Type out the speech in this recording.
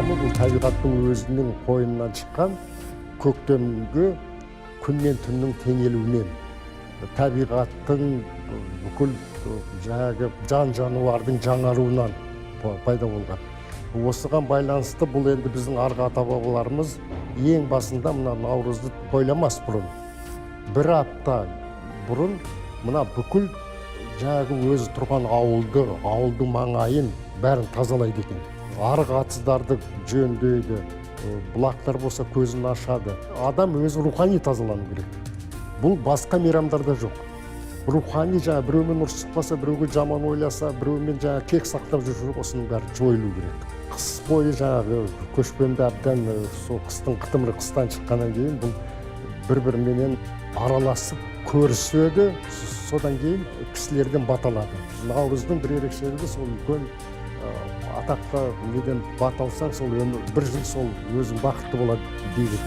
байрамы бұл табиғаттың өзінің қойнынан шыққан көктемгі күн мен түннің теңелуінен, табиғаттың бүкіл жаңағы жан-жануардың жаңаруынан пайда болған. Осыған байланысты бұл енді біздің арғы ата-бабаларымыз ең басында мына Наурызды тойламас бұрын. Бір апта бұрын мына бүкіл жаңағы өзі тұрған ауылдың маңайын бәрін тазалайды екен. Арық атыздарды жөндейді, бұлақтар болса көзін ашады. Адам өзі рухани тазалану керек. Бұл басқа мейрамдарда жоқ. Рухани жаңа біреумен ұрсықпаса, біреуге жаман ойласа, біреумен жаңа кек сақтап жүрсе, осының бәрі жойылу керек. Қыс бойы жаңағы көшпенді әбден сол қыстың қытымыры қыстан шыққаннан кейін бұл бір-біріменен араласып көріседі, содан кейін кісілерден бата алады. Наурыздың бір ерекшелігі сол үлкен атаққа неден бата алсаң, сол өмір бір жыл сол өзің бақытты болады дейді.